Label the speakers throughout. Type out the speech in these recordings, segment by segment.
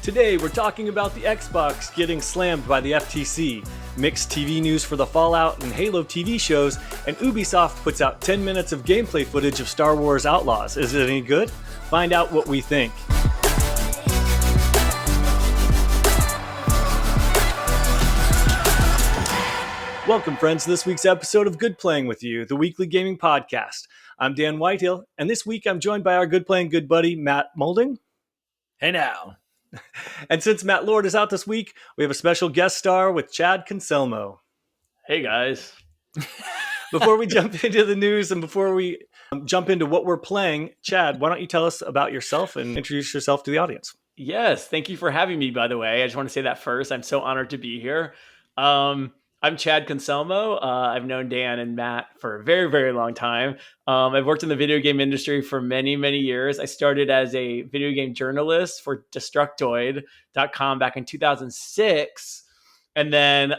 Speaker 1: Today we're talking about the Xbox getting slammed by the FTC, mixed TV news for the Fallout and Halo TV shows, and Ubisoft puts out 10 minutes of gameplay footage of Star Wars Outlaws. Is it any good? Find out what we think. Welcome, friends, to this week's episode of Good Playing with You, the weekly gaming podcast. I'm Dan Whitehill, and this week I'm joined by our Good Playing Good buddy, Matt Maulding.
Speaker 2: Hey now.
Speaker 1: And since Matt Lord is out this week, we have a special guest star with Chad Conselmo.
Speaker 3: Hey, guys.
Speaker 1: Before we jump into the news and before we jump into what we're playing, Chad, why don't you tell us about yourself and introduce yourself to the audience?
Speaker 3: Yes, thank you for having me, by the way. I just want to say that first. I'm so honored to be here. I'm Chad Conselmo. I've known Dan and Matt for a very, very long time. I've worked in the video game industry for many, many years. I started as a video game journalist for Destructoid.com back in 2006. And then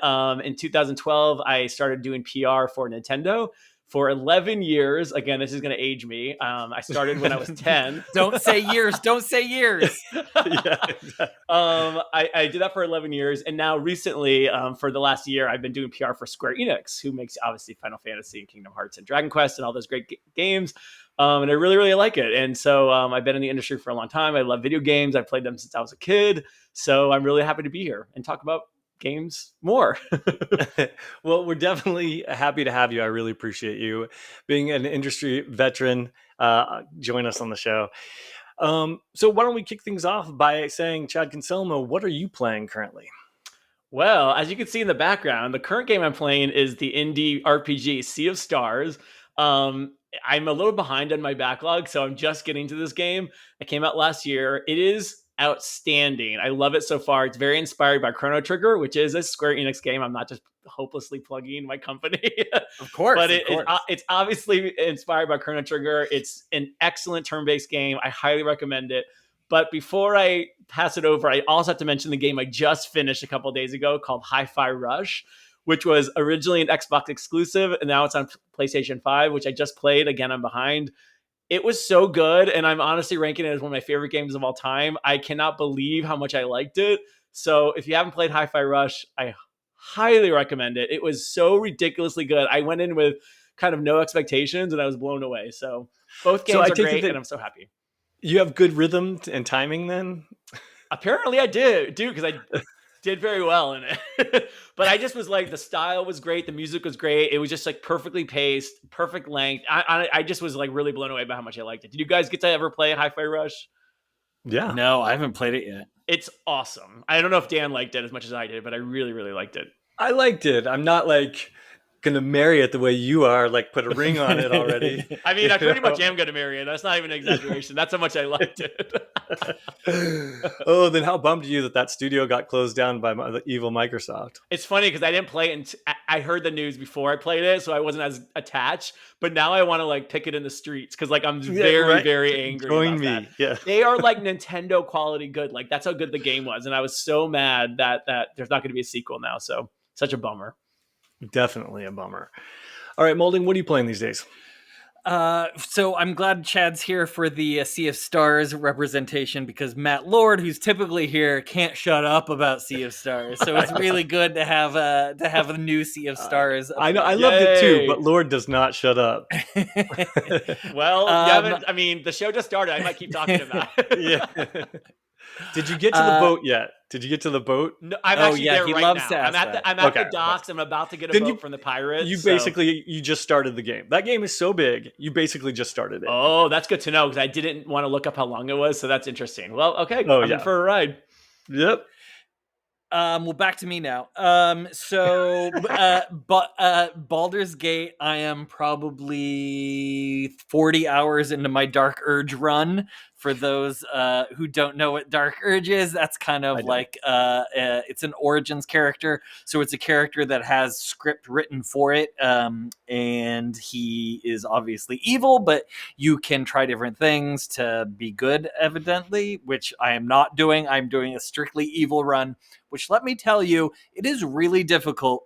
Speaker 3: in 2012, I started doing PR for Nintendo for 11 years. Again, this is going to age me. I started when I was 10.
Speaker 2: Don't say years. Don't say years.
Speaker 1: Yeah, exactly.
Speaker 3: I did that for 11 years. And now recently, for the last year, I've been doing PR for Square Enix, who makes obviously Final Fantasy and Kingdom Hearts and Dragon Quest and all those great games. And I really, really like it. And so I've been in the industry for a long time. I love video games. I've played them since I was a kid. So I'm really happy to be here and talk about games more.
Speaker 1: Well, we're definitely happy to have you. I really appreciate you being an industry veteran. Join us on the show. So why don't we kick things off by saying, Chad Conselmo, what are you playing currently?
Speaker 3: Well, as you can see in the background, the current game I'm playing is the indie RPG Sea of Stars. I'm a little behind on my backlog, so I'm just getting to this game. It came out last year. It is outstanding. I love it so far. It's very inspired by Chrono Trigger, which is a Square Enix game. I'm not just hopelessly plugging my company.
Speaker 2: Of course.
Speaker 3: But it's obviously inspired by Chrono Trigger. It's an excellent turn-based game. I highly recommend it. But before I pass it over, I also have to mention the game I just finished a couple of days ago called Hi-Fi Rush, which was originally an Xbox exclusive, and now it's on PlayStation 5, which I just played. Again, I'm behind. It was so good, and I'm honestly ranking it as one of my favorite games of all time. I cannot believe how much I liked it. So if you haven't played Hi-Fi Rush, I highly recommend it. It was so ridiculously good. I went in with kind of no expectations, and I was blown away. So both games are great, and I'm so happy.
Speaker 1: You have good rhythm and timing then?
Speaker 3: Apparently I do, because I did very well in it. But I just was like, the style was great. The music was great. It was just like perfectly paced, perfect length. I just was like really blown away by how much I liked it. Did you guys get to ever play Hi-Fi Rush?
Speaker 1: Yeah.
Speaker 2: No, I haven't played it yet.
Speaker 3: It's awesome. I don't know if Dan liked it as much as I did, but I really, really liked it.
Speaker 1: I liked it. I'm not like going to marry it the way you are, like put a ring on it already.
Speaker 3: I mean, I pretty much am going to marry it. That's not even an exaggeration. That's how much I liked it.
Speaker 1: Oh, then how bummed are you that studio got closed down by the evil Microsoft?
Speaker 3: It's funny because I didn't play it. And I heard the news before I played it, so I wasn't as attached. But now I want to like pick it in the streets because like I'm very, very angry.
Speaker 1: Join
Speaker 3: about
Speaker 1: me.
Speaker 3: That.
Speaker 1: Yeah,
Speaker 3: they are like Nintendo quality good. Like that's how good the game was, and I was so mad that there's not going to be a sequel now. So such a bummer.
Speaker 1: Definitely a bummer. All right, Maulding, what are you playing these days?
Speaker 2: So I'm glad Chad's here for the Sea of Stars representation because Matt Lord, who's typically here, can't shut up about Sea of Stars. So it's really good to have a new Sea of Stars.
Speaker 1: I know, I loved it too, but Lord does not shut up.
Speaker 3: Well, I mean, the show just started. I might keep talking about it.
Speaker 1: Yeah. Did you get to the boat yet? Did you get to the boat?
Speaker 3: No, I'm actually there
Speaker 2: he
Speaker 3: right
Speaker 2: loves
Speaker 3: now. I'm at the docks. I'm about to get a boat from the pirates.
Speaker 1: You just started the game. That game is so big. You basically just started it.
Speaker 3: Oh, that's good to know because I didn't want to look up how long it was. So that's interesting. Well, okay. I'm in for a ride.
Speaker 1: Yep.
Speaker 2: Well, back to me now. Baldur's Gate, I am probably 40 hours into my Dark Urge run. For those who don't know what Dark Urge is, that's kind of like it's an Origins character. So it's a character that has script written for it, and he is obviously evil, but you can try different things to be good, evidently, which I am not doing. I'm doing a strictly evil run, which, let me tell you, it is really difficult.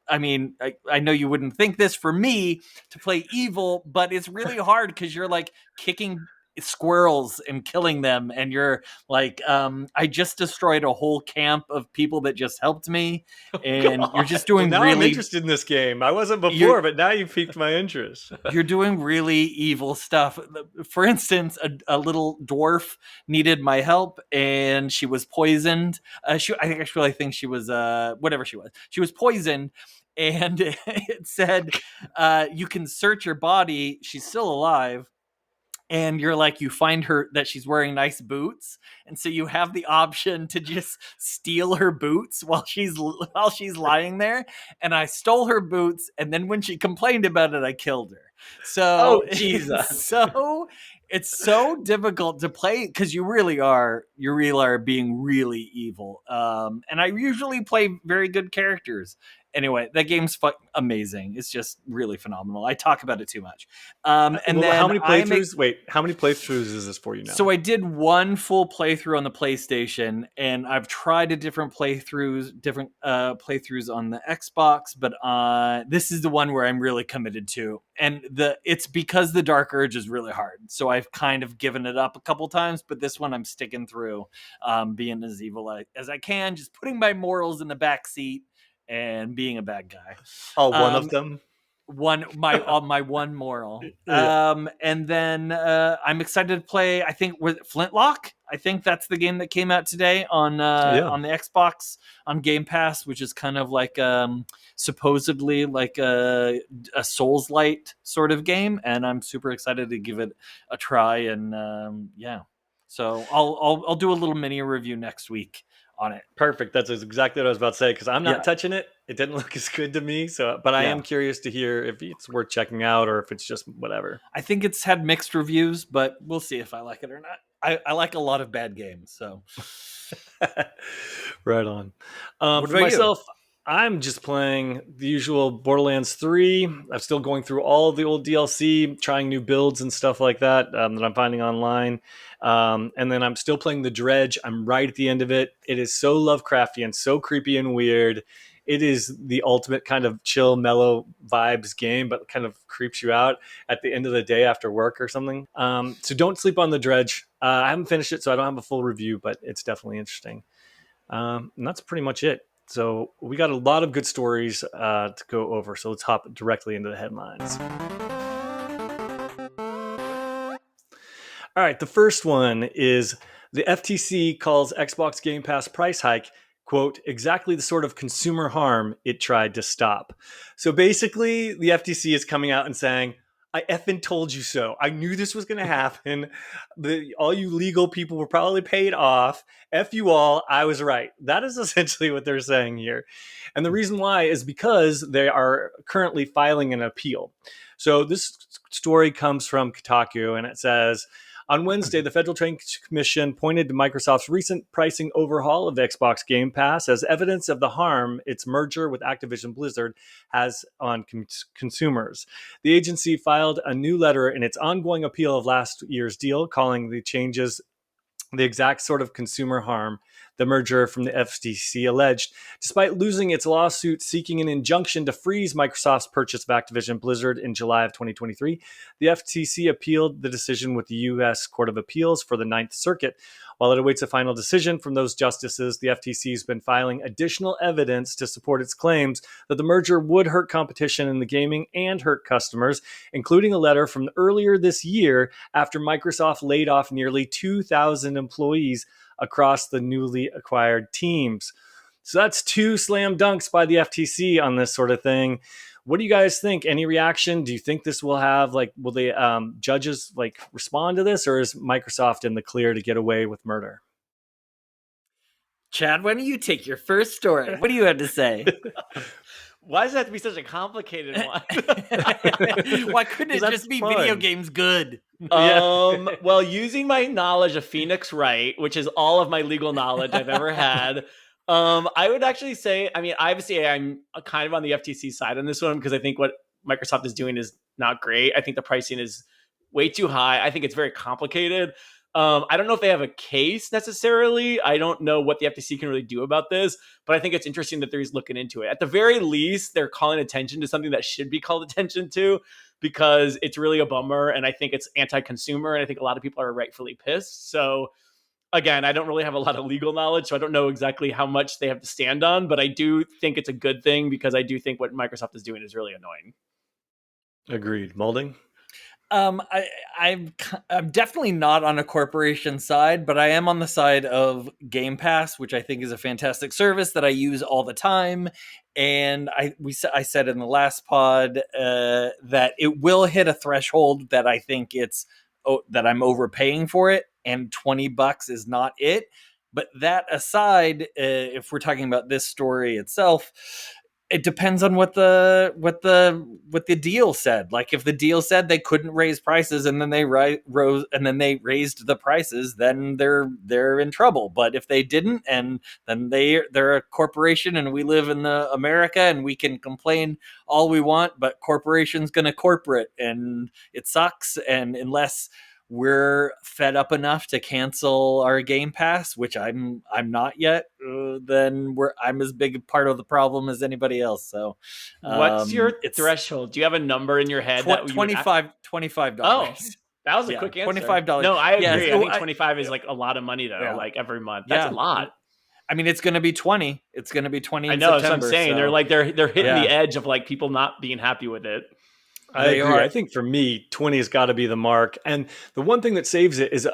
Speaker 2: I mean, I know you wouldn't think this for me to play evil, but it's really hard because you're like kicking squirrels and killing them, and you're like, I just destroyed a whole camp of people that just helped me, and you're just
Speaker 1: Well,
Speaker 2: doing
Speaker 1: now I'm
Speaker 2: really
Speaker 1: interested in this game. I wasn't
Speaker 2: you're
Speaker 1: before, but now you've piqued my interest.
Speaker 2: you're doing really evil stuff. For instance, a little dwarf needed my help, and she was poisoned. I think she was whatever she was. She was poisoned, and it said you can search her body. She's still alive. And you're like, you find her that she's wearing nice boots, and so you have the option to just steal her boots while she's lying there. And I stole her boots, and then when she complained about it, I killed her.
Speaker 3: Oh,
Speaker 2: So
Speaker 3: Jesus.
Speaker 2: it's so difficult to play because you really are being really evil. And I usually play very good characters. Anyway, that game's amazing. It's just really phenomenal. I talk about it too much. And
Speaker 1: Well,
Speaker 2: then
Speaker 1: how many playthroughs? Wait, how many playthroughs is this for you now?
Speaker 2: so I did one full playthrough on the PlayStation, and I've tried different playthroughs on the Xbox, but this is the one where I'm really committed to. And it's because the Dark Urge is really hard, so I've kind of given it up a couple times, but this one I'm sticking through, being as evil as I can, just putting my morals in the back seat and being a bad guy.
Speaker 1: One of them.
Speaker 2: My one moral.
Speaker 1: Yeah.
Speaker 2: And then I'm excited to play, I think, with Flintlock. I think that's the game that came out today on the Xbox on Game Pass, which is kind of like supposedly like a Souls-light sort of game, and I'm super excited to give it a try. And yeah, so I'll do a little mini review next week on it.
Speaker 1: Perfect. That's exactly what I was about to say, because I'm not touching it. It didn't look as good to me. But I am curious to hear if it's worth checking out or if it's just whatever.
Speaker 2: I think it's had mixed reviews, but we'll see if I like it or not. I like a lot of bad games, so.
Speaker 1: Right on.
Speaker 2: What
Speaker 1: For
Speaker 2: about
Speaker 1: myself, I'm just playing the usual Borderlands 3. I'm still going through all of the old DLC, trying new builds and stuff like that that I'm finding online. And then I'm still playing the Dredge. I'm right at the end of it. It is so Lovecraftian, so creepy and weird. It is the ultimate kind of chill, mellow vibes game, but kind of creeps you out at the end of the day after work or something. So don't sleep on the Dredge. I haven't finished it, so I don't have a full review, but it's definitely interesting. And that's pretty much it. So we got a lot of good stories to go over. So let's hop directly into the headlines. All right, the first one is the FTC calls Xbox Game Pass price hike, quote, exactly the sort of consumer harm it tried to stop. So basically, the FTC is coming out and saying, I effing told you so. I knew this was going to happen. All you legal people were probably paid off. F you all. I was right. That is essentially what they're saying here. And the reason why is because they are currently filing an appeal. So this story comes from Kotaku, and it says, on Wednesday, the Federal Trade Commission pointed to Microsoft's recent pricing overhaul of Xbox Game Pass as evidence of the harm its merger with Activision Blizzard has on consumers. The agency filed a new letter in its ongoing appeal of last year's deal, calling the changes the exact sort of consumer harm the merger from the FTC alleged. Despite losing its lawsuit seeking an injunction to freeze Microsoft's purchase of Activision Blizzard in July of 2023, the FTC appealed the decision with the U.S. Court of Appeals for the Ninth Circuit. While it awaits a final decision from those justices, the FTC has been filing additional evidence to support its claims that the merger would hurt competition in the gaming and hurt customers, including a letter from earlier this year after Microsoft laid off nearly 2,000 employees across the newly acquired teams. So that's two slam dunks by the FTC on this sort of thing. What do you guys think? Any reaction? Do you think this will have, will the judges respond to this, or is Microsoft in the clear to get away with murder?
Speaker 2: Chad, why don't you take your first story? What do you have to say?
Speaker 3: Why does it have to be such a complicated one?
Speaker 2: Why couldn't it just be
Speaker 1: fun.
Speaker 2: Video games good?
Speaker 3: Well, using my knowledge of Phoenix Wright, which is all of my legal knowledge I've ever had, I would actually say, obviously I'm kind of on the FTC side on this one because I think what Microsoft is doing is not great. I think the pricing is way too high. I think it's very complicated. I don't know if they have a case necessarily. I don't know what the FTC can really do about this, but I think it's interesting that they're looking into it. At the very least, they're calling attention to something that should be called attention to, because it's really a bummer, and I think it's anti-consumer, and I think a lot of people are rightfully pissed. So again, I don't really have a lot of legal knowledge, so I don't know exactly how much they have to stand on, but I do think it's a good thing, because I do think what Microsoft is doing is really annoying.
Speaker 1: Agreed. Maulding?
Speaker 2: I'm definitely not on a corporation side, but I am on the side of Game Pass, which I think is a fantastic service that I use all the time. And I said in the last pod that it will hit a threshold that I think that I'm overpaying for it, and $20 is not it. But that aside, if we're talking about this story itself, it depends on what the deal said. Like, if the deal said they couldn't raise prices and then they raised the prices, then they're in trouble. But if they didn't, and then they're a corporation, and we live in America, and we can complain all we want, but corporation's gonna corporate, and it sucks. And unless we're fed up enough to cancel our Game Pass, which I'm not yet, then I'm as big a part of the problem as anybody else. So,
Speaker 3: what's your threshold? Do you have a number in your head?
Speaker 2: $25.
Speaker 3: Oh, that was a quick answer.
Speaker 2: $25.
Speaker 3: No, I agree.
Speaker 2: Yes.
Speaker 3: I think 25 is like a lot of money though. Like every month, that's a lot.
Speaker 2: I mean, it's going to be 20. It's going to be 20.
Speaker 3: I know.
Speaker 2: September,
Speaker 3: that's what I'm saying.
Speaker 2: So.
Speaker 3: They're hitting the edge of like people not being happy with it.
Speaker 1: I agree. I think for me, 20 has got to be the mark. And the one thing that saves it is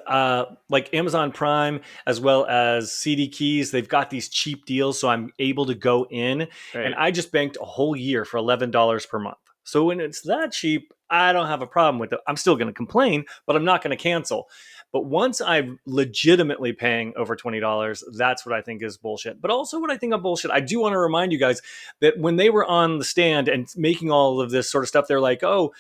Speaker 1: like Amazon Prime, as well as CD Keys. They've got these cheap deals, so I'm able to go in. Right. And I just banked a whole year for $11 per month. So when it's that cheap, I don't have a problem with it. I'm still going to complain, but I'm not going to cancel. But once I'm legitimately paying over $20, that's what I think is bullshit. But also what I think of bullshit, I do want to remind you guys that when they were on the stand and making all of this sort of stuff, they're like, oh,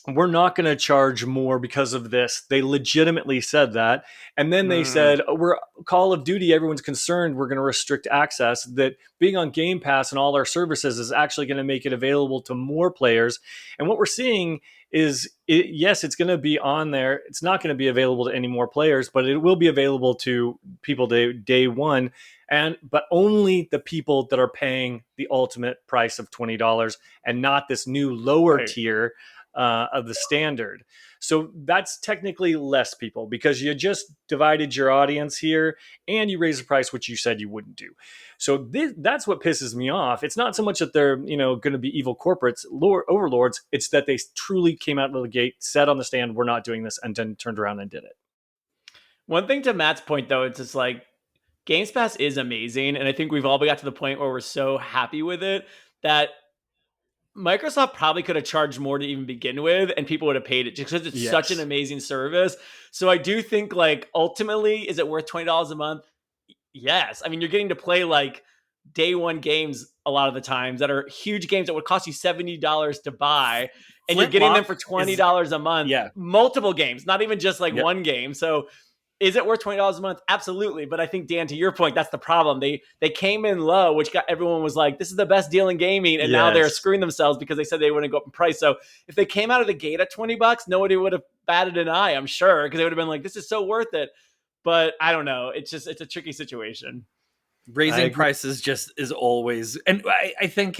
Speaker 1: we're not going to charge more because of this. They legitimately said that. And then they said, we're Call of Duty, everyone's concerned we're going to restrict access, that being on Game Pass and all our services is actually going to make it available to more players. And what we're seeing is, yes, it's going to be on there. It's not going to be available to any more players, but it will be available to people day one. But only the people that are paying the ultimate price of $20 and not this new lower tier of the standard. So that's technically less people, because you just divided your audience here and you raised the price, which you said you wouldn't do. So that's what pisses me off. It's not so much that they're going to be evil corporates, overlords. It's that they truly came out of the gate, said on the stand, we're not doing this, and then turned around and did it.
Speaker 3: One thing to Matt's point, though, it's just like Games Pass is amazing. And I think we've all got to the point where we're so happy with it that Microsoft probably could have charged more to even begin with, and people would have paid it just because it's such an amazing service. So I do think, like, ultimately, is it worth $20 a month? Yes. I mean, you're getting to play like day one games a lot of the times that are huge games that would cost you $70 to buy, and you're getting them for $20 a month.
Speaker 2: Yeah.
Speaker 3: Multiple games, not even just like one game. So is it worth $20 a month? Absolutely. But I think, Dan, to your point, that's the problem. They came in low, which got everyone was like, this is the best deal in gaming. And now they're screwing themselves because they said they wouldn't go up in price. So if they came out of the gate at $20, nobody would have batted an eye, I'm sure, because they would have been like, this is so worth it. But I don't know. It's a tricky situation.
Speaker 2: Raising prices just is always, and I think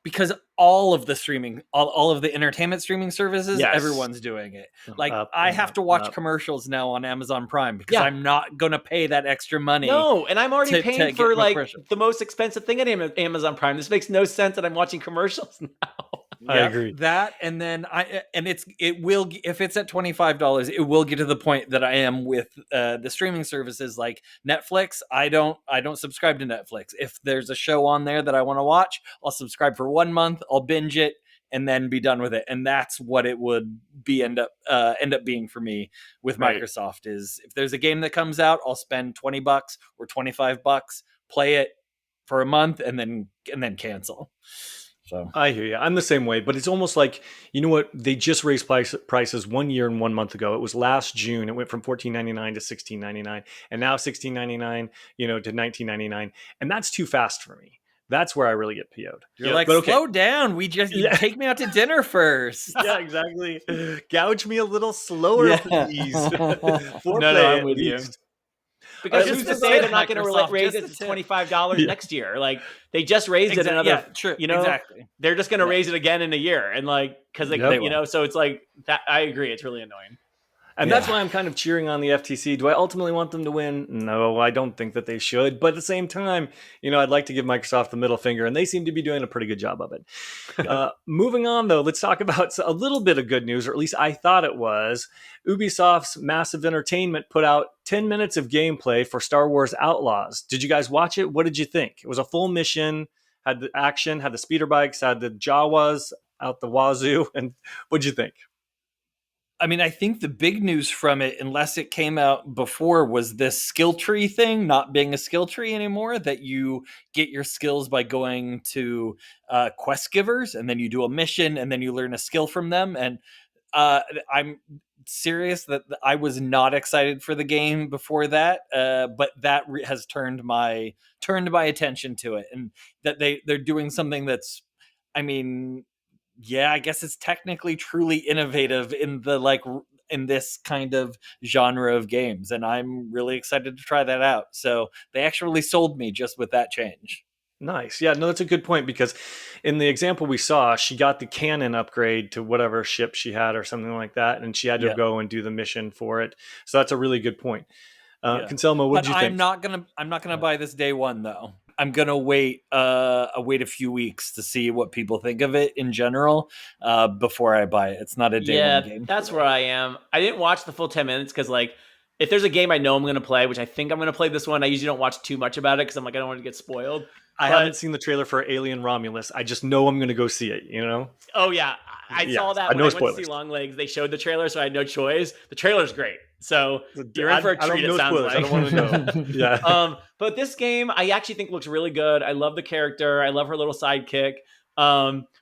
Speaker 2: because all of the streaming, all of the entertainment streaming services, everyone's doing it. Like I have to watch commercials now on Amazon Prime because I'm not going to pay that extra money.
Speaker 3: No, and I'm already paying for like the most expensive thing at Amazon Prime. This makes no sense that I'm watching commercials now.
Speaker 1: I agree.
Speaker 2: That, and then it will, if it's at $25, it will get to the point that I am with the streaming services like Netflix. I don't subscribe to Netflix. If there's a show on there that I want to watch, I'll subscribe for 1 month, I'll binge it, and then be done with it. And that's what it would be end up being for me with Microsoft. Is if there's a game that comes out, I'll spend $20 or $25, play it for a month, and then cancel. So
Speaker 1: I hear you. I'm the same way, but it's almost like, you know what? They just raised prices 1 year and 1 month ago. It was last June. It went from $14.99 to $16.99, and now $16.99, to $19.99, and that's too fast for me. That's where I really get PO'd.
Speaker 2: You're like, slow down. We just take me out to dinner first.
Speaker 1: Yeah, exactly. Gouge me a little slower, please.
Speaker 3: Foreplay, I'm with you. Because who's to say they're not going to raise it to $25 next year? Like, they just raised it another, you know, they're just going to raise it again in a year. And like, because they, you know, so it's like that. I agree. It's really annoying.
Speaker 1: And that's why I'm kind of cheering on the FTC. Do I ultimately want them to win? No, I don't think that they should. But at the same time, you know, I'd like to give Microsoft the middle finger, and they seem to be doing a pretty good job of it. Moving on, though, let's talk about a little bit of good news, or at least I thought it was. Ubisoft's Massive Entertainment put out 10 minutes of gameplay for Star Wars Outlaws. Did you guys watch it? What did you think? It was a full mission, had the action, had the speeder bikes, had the Jawas out the wazoo. And what'd you think?
Speaker 2: I mean, I think the big news from it, unless it came out before, was this skill tree thing not being a skill tree anymore, that you get your skills by going to quest givers, and then you do a mission, and then you learn a skill from them. And I'm serious that I was not excited for the game before that, but that has turned my attention to it, and that they're doing something that's, I mean, yeah, I guess it's technically truly innovative in this kind of genre of games, and I'm really excited to try that out. So they actually sold me just with that change.
Speaker 1: Nice. Yeah, no, that's a good point, because in the example we saw, she got the cannon upgrade to whatever ship she had or something like that, and she had to go and do the mission for it. So that's a really good point. Conselmo, what did you think?
Speaker 2: I'm not gonna buy this day one, though. I'm gonna wait a few weeks to see what people think of it in general before I buy it. It's not a day one game.
Speaker 3: That's where I am. I didn't watch the full 10 minutes because, like, if there's a game I know I'm going to play, which I think I'm going to play this one, I usually don't watch too much about it because I'm like, I don't want to get spoiled.
Speaker 1: I haven't seen the trailer for Alien Romulus. I just know I'm going to go see it, you know?
Speaker 3: Oh, yeah. I saw that when I went to see Longlegs. They showed the trailer, so I had no choice. The trailer's great. So you're in for a treat, it sounds like.
Speaker 1: I don't want to know. Yeah.
Speaker 3: But this game, I actually think looks really good. I love the character. I love her little sidekick.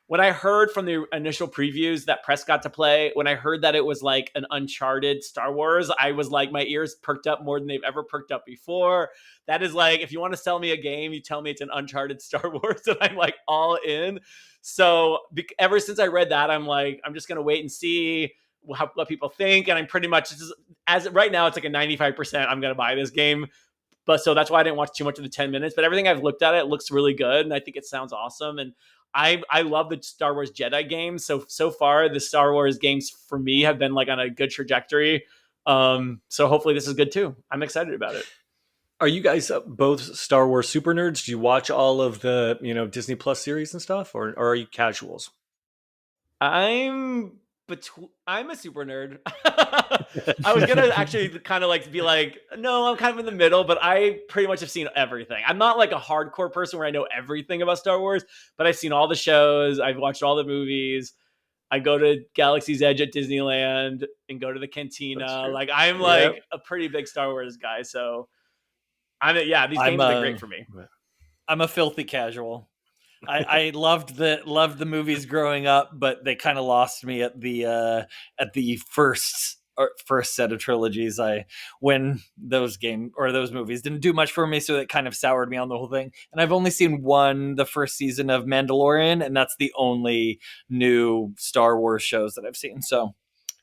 Speaker 3: When I heard from the initial previews that press got to play, when I heard that it was like an Uncharted Star Wars, I was like, my ears perked up more than they've ever perked up before. That is like, if you want to sell me a game, you tell me it's an Uncharted Star Wars, and I'm like all in. So ever since I read that, I'm like, I'm just going to wait and see what people think. And I'm pretty much, as right now, it's like a 95% I'm going to buy this game. But so that's why I didn't watch too much of the 10 minutes. But everything I've looked at, it looks really good. And I think it sounds awesome. And I love the Star Wars Jedi games. So far, the Star Wars games for me have been like on a good trajectory. So hopefully this is good too. I'm excited about it.
Speaker 1: Are you guys both Star Wars super nerds? Do you watch all of the, Disney Plus series and stuff, or are you casuals?
Speaker 3: I'm a super nerd. I was gonna actually kind of like be like, no, I'm kind of in the middle, but I pretty much have seen everything. I'm not like a hardcore person where I know everything about Star Wars, but I've seen all the shows, I've watched all the movies. I go to Galaxy's Edge at Disneyland and go to the cantina. Like I'm like a pretty big Star Wars guy, so these games have been great for me.
Speaker 2: I'm a filthy casual. I loved the movies growing up, but they kind of lost me at the first set of trilogies. When those movies didn't do much for me, so it kind of soured me on the whole thing. And I've only seen the first season of Mandalorian, and that's the only new Star Wars shows that I've seen. So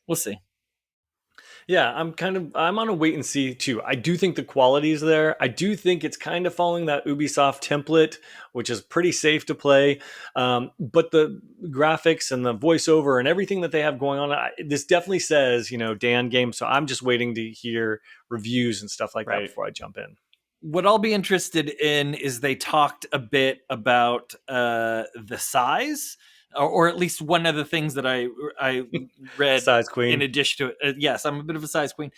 Speaker 2: we'll see.
Speaker 1: Yeah, I'm on a wait and see too. I do think the quality is there. I do think it's kind of following that Ubisoft template, which is pretty safe to play. But the graphics and the voiceover and everything that they have going on, this definitely says, Dan game. So I'm just waiting to hear reviews and stuff like that before I jump in.
Speaker 2: What I'll be interested in is they talked a bit about the size. Or at least one of the things that I read
Speaker 1: size queen.
Speaker 2: In addition to it, yes, I'm a bit of a size queen.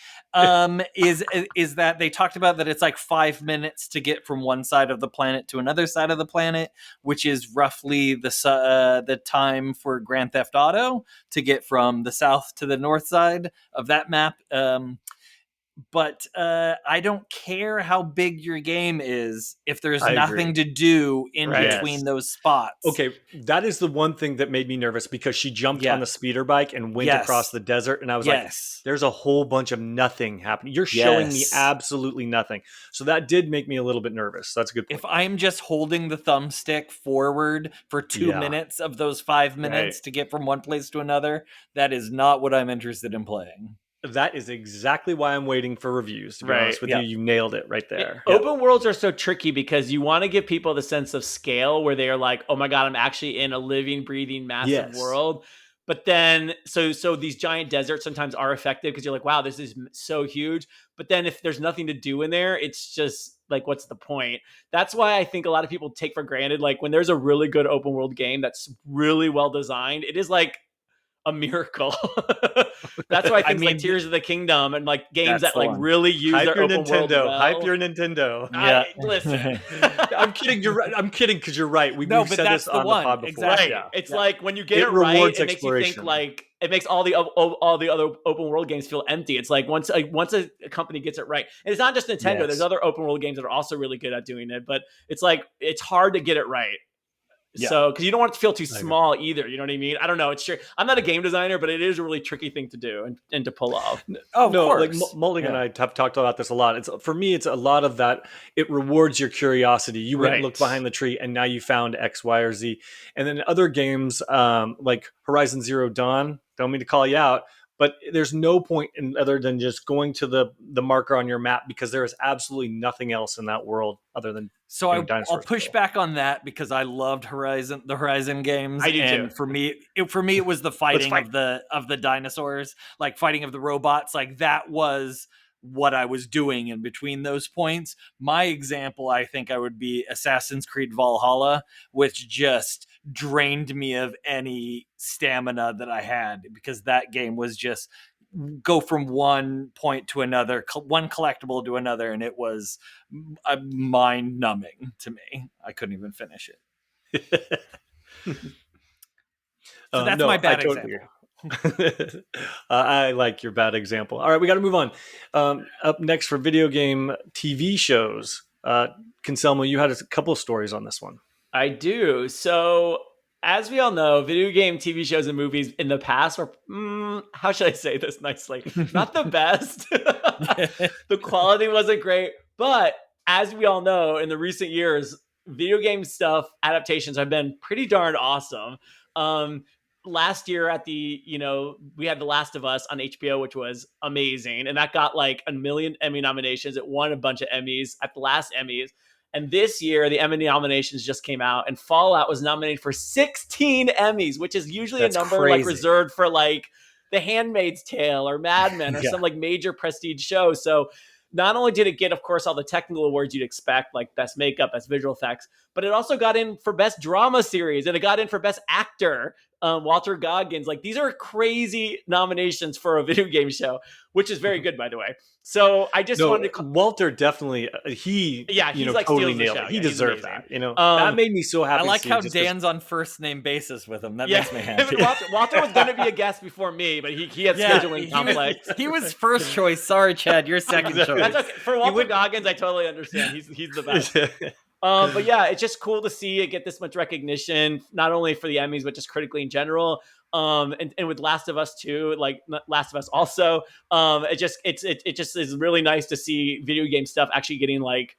Speaker 2: Is that they talked about that it's like 5 minutes to get from one side of the planet to another side of the planet, which is roughly the time for Grand Theft Auto to get from the south to the north side of that map. but I don't care how big your game is if there's
Speaker 1: I
Speaker 2: nothing
Speaker 1: agree.
Speaker 2: to do in
Speaker 3: Right.
Speaker 2: between
Speaker 1: Yes.
Speaker 2: those spots.
Speaker 1: Okay, that is the one thing that made me nervous because she jumped
Speaker 2: Yeah.
Speaker 1: on the speeder bike and went
Speaker 2: Yes.
Speaker 1: across the desert, and I was like,
Speaker 2: Yes.
Speaker 1: there's a whole bunch of nothing happening. You're showing me
Speaker 2: Yes.
Speaker 1: absolutely nothing. So that did make me a little bit nervous. That's a good point.
Speaker 2: If I'm just holding the thumbstick forward for 2
Speaker 1: Yeah.
Speaker 2: minutes of those 5 minutes to get from one place to another, that is not what I'm interested in playing.
Speaker 1: That is exactly why I'm waiting for reviews, to be
Speaker 3: Right.
Speaker 1: honest with
Speaker 2: Yeah.
Speaker 1: you. You nailed it right there.
Speaker 3: Open worlds are so tricky because you want to give people the sense of scale where they are like, oh my God, I'm actually in a living, breathing, massive
Speaker 1: Yes.
Speaker 3: world. But then, so these giant deserts sometimes are effective because you're like, wow, this is so huge. But then if there's nothing to do in there, it's just like, what's the point? That's why I think a lot of people take for granted, like when there's a really good open world game that's really well designed, it is like a miracle. That's why things like Tears of the Kingdom and like games that like really use
Speaker 1: Hype
Speaker 3: their
Speaker 1: your
Speaker 3: open world
Speaker 1: Nintendo.
Speaker 3: well.
Speaker 1: Hype your Nintendo.
Speaker 2: Yeah.
Speaker 3: Listen.
Speaker 1: I'm kidding. You're right. I'm kidding because you're right. We've
Speaker 2: but
Speaker 1: said
Speaker 2: that's
Speaker 1: this
Speaker 2: the
Speaker 1: on
Speaker 2: one.
Speaker 1: the pod before.
Speaker 2: Exactly.
Speaker 3: Right.
Speaker 1: Yeah.
Speaker 3: It's like when you get
Speaker 1: It
Speaker 3: it right,
Speaker 1: rewards
Speaker 3: it makes you think
Speaker 1: exploration.
Speaker 3: like it makes all the other open world games feel empty. It's like once a company gets it right, and it's not just Nintendo.
Speaker 1: Yes.
Speaker 3: There's other open world games that are also really good at doing it, but it's like it's hard to get it right.
Speaker 1: Yeah.
Speaker 3: So, because you don't want it to feel too small either. You know what I mean? I don't know. It's true. I'm not a game designer, but it is a really tricky thing to do and to pull off.
Speaker 2: Oh, of
Speaker 1: no,
Speaker 2: course.
Speaker 1: like Maulding and I have talked about this a lot. It's for me, it's a lot of that. It rewards your curiosity. You went and looked behind the tree, and now you found X, Y, or Z. And then other games like Horizon Zero Dawn. Don't mean to call you out, but there's no point in other than just going to the marker on your map because there is absolutely nothing else in that world other than.
Speaker 2: So I'll push back on that because I loved the Horizon games.
Speaker 3: I do
Speaker 2: and
Speaker 3: too.
Speaker 2: For me, it was the fighting of the dinosaurs, like fighting of the robots. Like that was what I was doing in between those points. My example, I think I would be Assassin's Creed Valhalla, which just drained me of any stamina that I had because that game was just go from one point to another, one collectible to another, and it was mind numbing to me. I couldn't even finish it. So that's my bad example.
Speaker 1: I like your bad example. All right, we got to move on. Up next for video game TV shows, Conselmo, you had a couple of stories on this one.
Speaker 3: I do. So, as we all know, video game TV shows and movies in the past were, how should I say this nicely? Not the best. The quality wasn't great. But as we all know, in the recent years, video game stuff adaptations have been pretty darn awesome. Last year at we had The Last of Us on HBO, which was amazing. And that got like 1 million Emmy nominations. It won a bunch of Emmys at the last Emmys. And this year, the Emmy nominations just came out, and Fallout was nominated for 16 Emmys, which is usually a number like reserved for like The Handmaid's Tale or Mad Men or some like major prestige show. So not only did it get, of course, all the technical awards you'd expect, like best makeup, best visual effects, but it also got in for best drama series, and it got in for best actor. Walter Goggins. Like, these are crazy nominations for a video game show, which is very good, by the way. So I just wanted to
Speaker 1: Walter definitely he's like totally nailed it. He deserved that. That made me so happy.
Speaker 2: I like how Dan's on first name basis with him. That makes me happy.
Speaker 3: Walter was going to be a guest before me, but he had scheduling conflicts.
Speaker 2: He was first choice. Sorry, Chad, you're second choice.
Speaker 3: That's okay. For Walter Goggins, I totally understand. He's the best. But yeah, it's just cool to see it get this much recognition, not only for the Emmys, but just critically in general. And with Last of Us too, like Last of Us also, it just is really nice to see video game stuff actually getting like,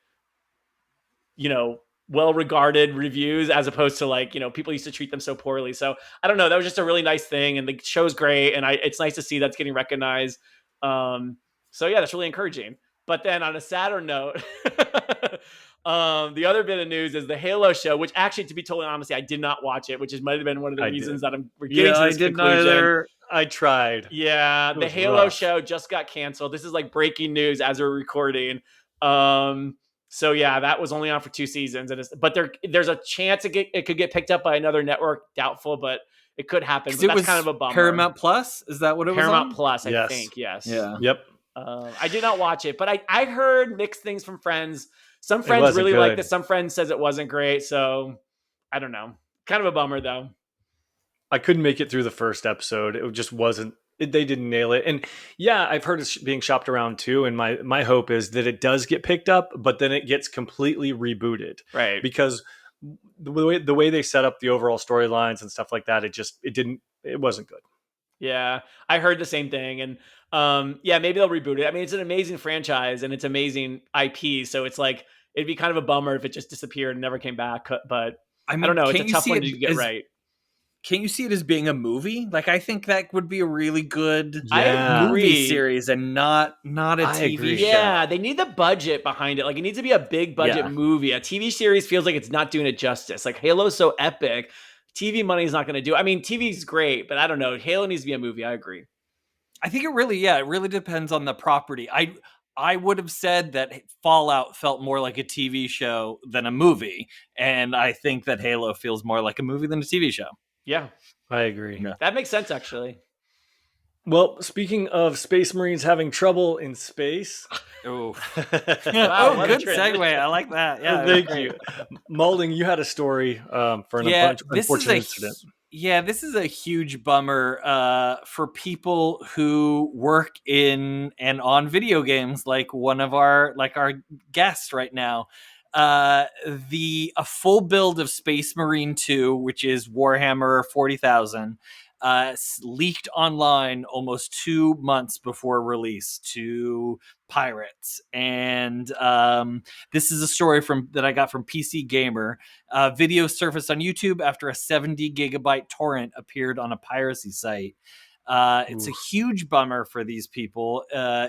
Speaker 3: well-regarded reviews as opposed to like, people used to treat them so poorly. So I don't know, that was just a really nice thing, and the show's great, and it's nice to see that's getting recognized. So yeah, that's really encouraging. But then on a sadder note, the other bit of news is the Halo show, which actually, to be totally honest, I did not watch it, which might have been one of the reasons that I'm getting to this conclusion.
Speaker 1: Neither. I tried.
Speaker 3: Yeah, the Halo show just got canceled. This is like breaking news as we're recording. So yeah, that was only on for 2 seasons, but there's a chance it could get picked up by another network. Doubtful, but it could happen. But that's kind of a bummer.
Speaker 2: Paramount Plus, is that what it was?
Speaker 3: Paramount
Speaker 2: on?
Speaker 3: Plus, I think. Yes.
Speaker 2: Yeah.
Speaker 1: Yep.
Speaker 3: I did not watch it, but I heard mixed things from friends. Some friends really liked it. Some friends says it wasn't great. So I don't know. Kind of a bummer though.
Speaker 1: I couldn't make it through the first episode. It just wasn't They didn't nail it. And yeah, I've heard it's being shopped around too. And my hope is that it does get picked up, but then it gets completely rebooted.
Speaker 3: Right.
Speaker 1: Because the way they set up the overall storylines and stuff like that, it wasn't good.
Speaker 3: Yeah, I heard the same thing. And yeah, maybe they'll reboot it. I mean, it's an amazing franchise and it's amazing IP. So it's like, it'd be kind of a bummer if it just disappeared and never came back. But
Speaker 2: I
Speaker 3: I don't
Speaker 2: mean,
Speaker 3: know. It's a
Speaker 2: can't you
Speaker 3: tough
Speaker 2: see
Speaker 3: one
Speaker 2: it
Speaker 3: to get
Speaker 2: as
Speaker 3: right.
Speaker 2: can't you see it as being a movie? Like, I think that would be a really good
Speaker 1: Yeah.
Speaker 2: movie
Speaker 3: agree.
Speaker 2: series and not a
Speaker 1: I
Speaker 2: TV
Speaker 1: agree.
Speaker 2: show.
Speaker 3: Yeah, they need the budget behind it. Like, it needs to be a big budget
Speaker 1: Yeah.
Speaker 3: movie. A TV series feels like it's not doing it justice. Like, Halo's so epic. TV money is not going to do. I mean, TV's great, but I don't know. Halo needs to be a movie. I agree.
Speaker 2: I think it really depends on the property. I would have said that Fallout felt more like a TV show than a movie, and I think that Halo feels more like a movie than a TV show.
Speaker 3: Yeah,
Speaker 1: I agree.
Speaker 2: Yeah.
Speaker 3: that makes sense, actually.
Speaker 1: Well, speaking of Space Marines having trouble in space.
Speaker 2: Oh,
Speaker 3: Wow, what a
Speaker 2: good
Speaker 3: transition.
Speaker 2: segue. I like that. Yeah,
Speaker 1: Thank
Speaker 2: great.
Speaker 1: you. Maulding, you had a story for an unfortunate incident.
Speaker 2: Yeah, this is a huge bummer for people who work in and on video games, like our guest right now. A full build of Space Marine 2, which is Warhammer 40,000, leaked online almost 2 months before release to pirates. And this is a story that I got from PC Gamer. Video surfaced on YouTube after a 70 gigabyte torrent appeared on a piracy site. It's a huge bummer for these people.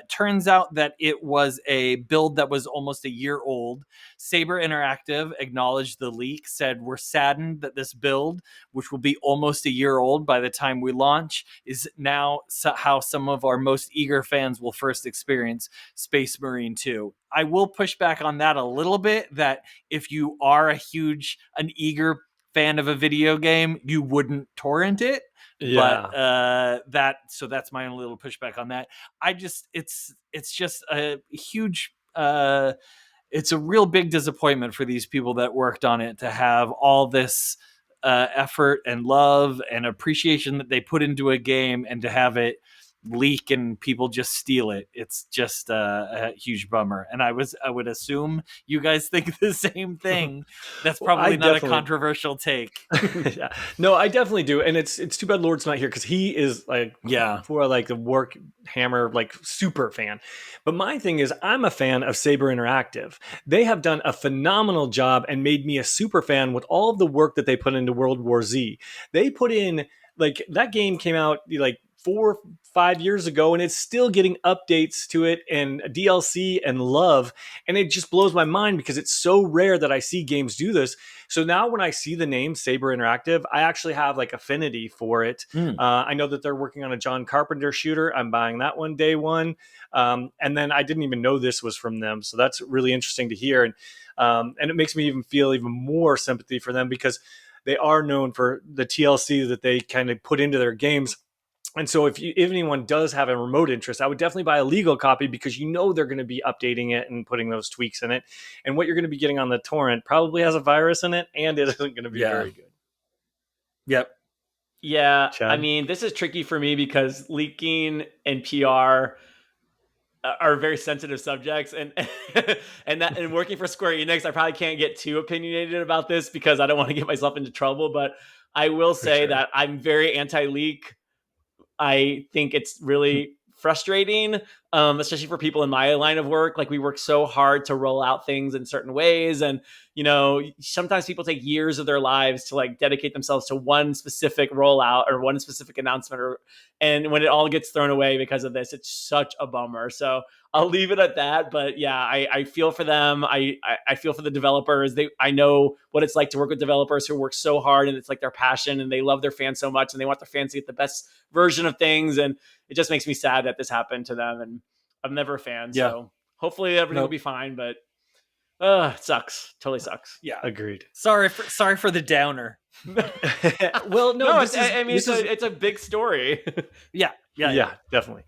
Speaker 2: Turns out that it was a build that was almost a year old. Saber Interactive acknowledged the leak, said, "We're saddened that this build, which will be almost a year old by the time we launch, is now how some of our most eager fans will first experience Space Marine 2. I will push back on that a little bit, that if you are an eager fan of a video game, you wouldn't torrent it.
Speaker 1: Yeah.
Speaker 2: But that's my own little pushback on that. It's just a huge it's a real big disappointment for these people that worked on it to have all this effort and love and appreciation that they put into a game, and to have it leak and people just steal it. It's just a huge bummer. And I would assume you guys think the same thing. That's probably not a controversial take.
Speaker 1: Yeah. No, I definitely do. And it's too bad Lord's not here, because he is for like the Warhammer super fan. But my thing is, I'm a fan of Saber Interactive. They have done a phenomenal job and made me a super fan with all of the work that they put into World War Z. They put in, that game came out 4-5 years ago, and it's still getting updates to it and DLC and love. And it just blows my mind, because it's so rare that I see games do this. So now when I see the name Saber Interactive, I actually have affinity for it. I know that they're working on a John Carpenter shooter. I'm buying that one day one. And then I didn't even know this was from them. So that's really interesting to hear. And it makes me even feel even more sympathy for them, because they are known for the TLC that they kind of put into their games. And so if anyone does have a remote interest, I would definitely buy a legal copy, because they're going to be updating it and putting those tweaks in it. And what you're going to be getting on the torrent probably has a virus in it, and it isn't going to be very good.
Speaker 2: Yep.
Speaker 3: Yeah.
Speaker 1: Chad?
Speaker 3: I mean, this is tricky for me, because leaking and PR are very sensitive subjects, and and working for Square Enix, I probably can't get too opinionated about this, because I don't want to get myself into trouble. But I will say that I'm very anti-leak. I think it's really frustrating, especially for people in my line of work. We work so hard to roll out things in certain ways. And, sometimes people take years of their lives to dedicate themselves to one specific rollout or one specific announcement. And when it all gets thrown away because of this, it's such a bummer. So I'll leave it at that. But yeah, I feel for them. I feel for the developers. I know what it's like to work with developers who work so hard, and it's their passion, and they love their fans so much, and they want their fans to get the best version of things. And it just makes me sad that this happened to them. And I'm never a fan. Yeah. So hopefully everything will be fine. But it sucks. Totally sucks.
Speaker 2: Yeah.
Speaker 1: Agreed.
Speaker 2: Sorry for the downer.
Speaker 1: Well, no,
Speaker 3: it's a big story.
Speaker 2: Yeah. Yeah.
Speaker 1: definitely.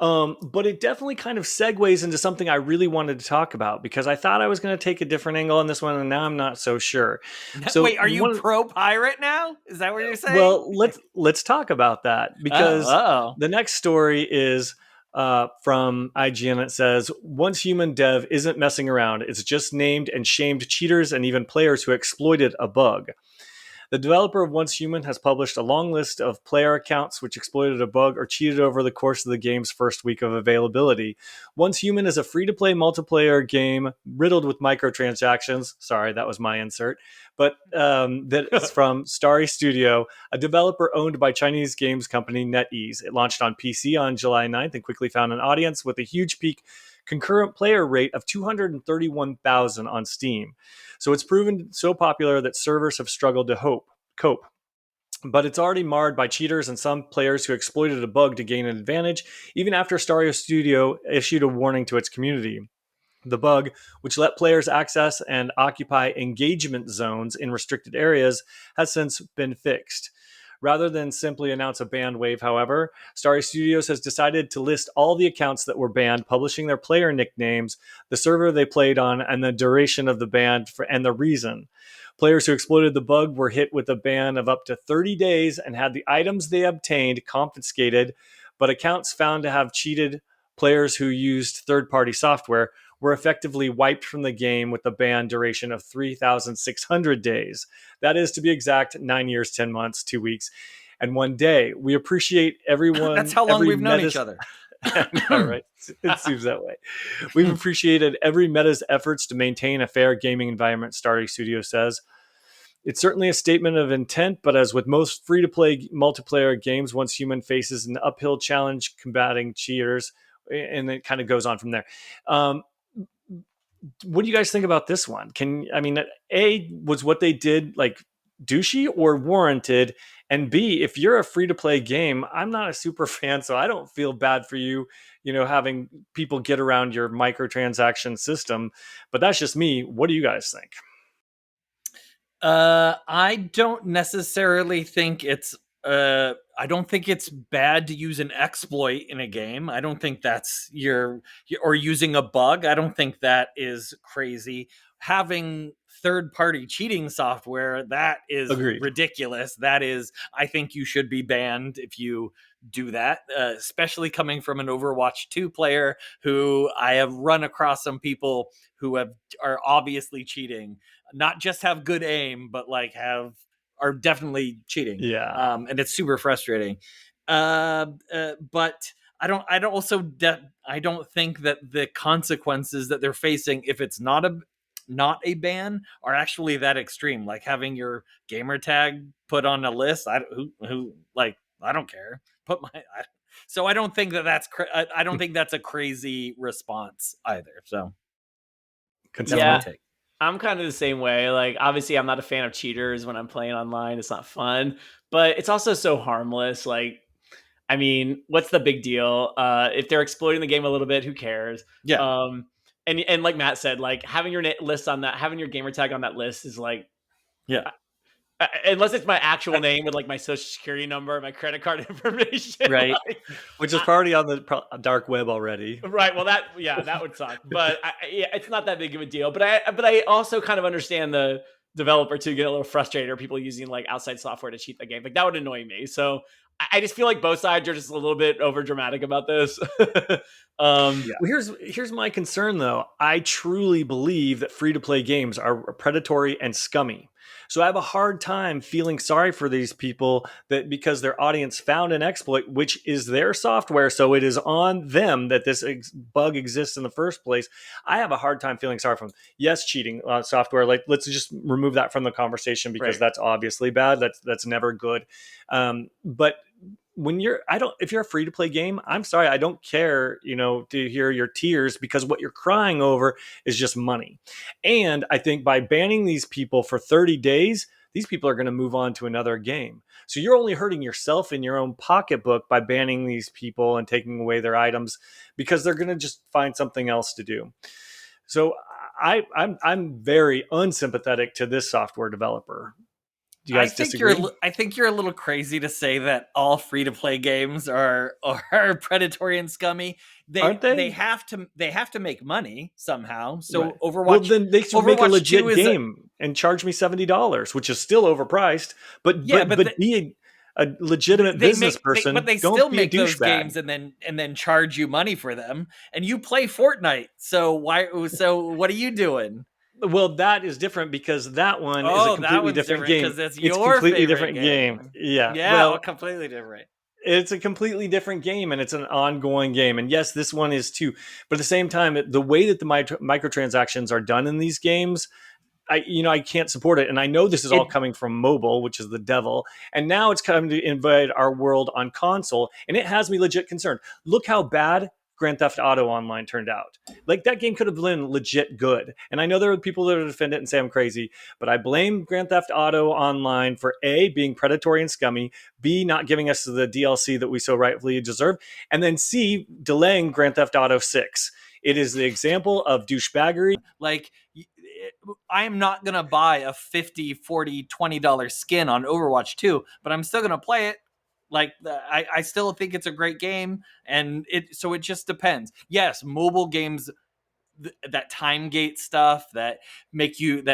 Speaker 1: But it definitely kind of segues into something I really wanted to talk about because I thought I was going to take a different angle on this one, and now I'm not so sure. So
Speaker 2: Wait, are you pro pirate now? Is that what you're saying?
Speaker 1: well, let's talk about that because
Speaker 2: Oh.
Speaker 1: the next story is from IGN. It says once human dev isn't messing around; it's just named and shamed cheaters and even players who exploited a bug. The developer of Once Human has published a long list of player accounts which exploited a bug or cheated over the course of the game's first week of availability. Once Human is a free to play multiplayer game riddled with microtransactions. Sorry, that was my insert. But that's from Starry Studio, a developer owned by Chinese games company NetEase. It launched on PC on July 9th and quickly found an audience with a huge peak concurrent player rate of 231,000 on Steam. So it's proven so popular that servers have struggled to cope. But it's already marred by cheaters and some players who exploited a bug to gain an advantage, even after Stario Studio issued a warning to its community. The bug, which let players access and occupy engagement zones in restricted areas, has since been fixed. Rather than simply announce a ban wave, however, Starry Studios has decided to list all the accounts that were banned, publishing their player nicknames, the server they played on, and the duration of the ban and the reason. Players who exploited the bug were hit with a ban of up to 30 days and had the items they obtained confiscated, but accounts found to have cheated players who used third-party software were effectively wiped from the game with a ban duration of 3,600 days. That is, to be exact, 9 years, 10 months, 2 weeks, and 1 day. We appreciate
Speaker 2: That's
Speaker 1: everyone,
Speaker 2: how long
Speaker 1: every
Speaker 2: we've known
Speaker 1: meta.
Speaker 2: each other.
Speaker 1: All right. It seems that way. We've appreciated every meta's efforts to maintain a fair gaming environment, Starry Studio says. It's certainly a statement of intent, but as with most free to play multiplayer games, Once Human faces an uphill challenge combating cheaters, and it kind of goes on from there. What do you guys think about this one? A, was what they did like douchey or warranted? And B, if you're a free to play game, I'm not a super fan, so I don't feel bad for you, having people get around your microtransaction system. But that's just me. What do you guys think?
Speaker 2: I don't necessarily think I don't think it's bad to use an exploit in a game. I don't think that's or using a bug. I don't think that is crazy. Having third party cheating software, that is
Speaker 1: Agreed.
Speaker 2: ridiculous. That is, I think you should be banned if you do that, especially coming from an Overwatch 2 player who I have run across some people who are obviously cheating, not just have good aim, but like are definitely cheating.
Speaker 1: Yeah.
Speaker 2: And it's super frustrating. But I don't think that the consequences that they're facing, if it's not a ban, are actually that extreme. Like having your gamer tag put on a list. I don't care. So I don't think I don't think that's a crazy response either. So that's my
Speaker 3: Yeah,
Speaker 2: take.
Speaker 3: I'm kind of the same way. Like, obviously, I'm not a fan of cheaters when I'm playing online. It's not fun, but it's also so harmless. Like, I mean, what's the big deal? If they're exploiting the game a little bit, who cares?
Speaker 2: Yeah.
Speaker 3: And like Matt said, like having your list on that, having your gamer tag on that list is like,
Speaker 2: Yeah.
Speaker 3: unless it's my actual name with like my social security number, my credit card information,
Speaker 2: Right.
Speaker 3: like,
Speaker 1: Which is already on the dark web already.
Speaker 3: right. Well, that would suck, but it's not that big of a deal. But I also kind of understand the developer to get a little frustrated, or people using like outside software to cheat the game. Like that would annoy me. So I just feel like both sides are just a little bit over dramatic about this.
Speaker 1: Well, here's my concern though. I truly believe that free to play games are predatory and scummy. So I have a hard time feeling sorry for these people that because their audience found an exploit, which is their software, so it is on them that this bug exists in the first place. I have a hard time feeling sorry for them. Yes, cheating software. Like let's just remove that from the conversation because
Speaker 3: Right.
Speaker 1: that's obviously bad. That's never good. But when if you're a free to play game, I'm sorry, I don't care, to hear your tears because what you're crying over is just money. And I think by banning these people for 30 days, these people are going to move on to another game. So you're only hurting yourself in your own pocketbook by banning these people and taking away their items because they're going to just find something else to do. So I'm very unsympathetic to this software developer. Do you guys disagree?
Speaker 2: I think you're a little crazy to say that all free to play games are predatory and scummy.
Speaker 1: Aren't they?
Speaker 2: They have to make money somehow. So
Speaker 1: Right.
Speaker 2: Overwatch.
Speaker 1: Well, then they should make a
Speaker 2: Overwatch
Speaker 1: legit
Speaker 2: 2 is
Speaker 1: game and charge me $70, which is still overpriced. But be a legitimate business person.
Speaker 2: But they
Speaker 1: Don't
Speaker 2: still
Speaker 1: be
Speaker 2: make
Speaker 1: a
Speaker 2: those
Speaker 1: douchebag.
Speaker 2: games and then charge you money for them. And you play Fortnite, so why? So what are you doing?
Speaker 1: Well, that is different because that one is a completely different game.
Speaker 2: Because it's
Speaker 1: It's
Speaker 2: your
Speaker 1: completely
Speaker 2: favorite
Speaker 1: different game. Yeah.
Speaker 2: Yeah,
Speaker 1: well,
Speaker 2: completely different.
Speaker 1: It's a completely different game, and it's an ongoing game. And yes, this one is too. But at the same time, the way that the microtransactions are done in these games, I can't support it. And I know this is all coming from mobile, which is the devil. And now it's coming to invade our world on console, and it has me legit concerned. Look how bad Grand Theft Auto Online turned out. Like, that game could have been legit good. And I know there are people that defend it and say I'm crazy, but I blame Grand Theft Auto Online for A, being predatory and scummy, B, not giving us the DLC that we so rightfully deserve, and then C, delaying Grand Theft Auto 6. It is the example of douchebaggery.
Speaker 2: Like, I am not going to buy a $50, $40, $20 skin on Overwatch 2, but I'm still going to play it. Like, I still think it's a great game, and it just depends. Yes, mobile games, that time gate stuff that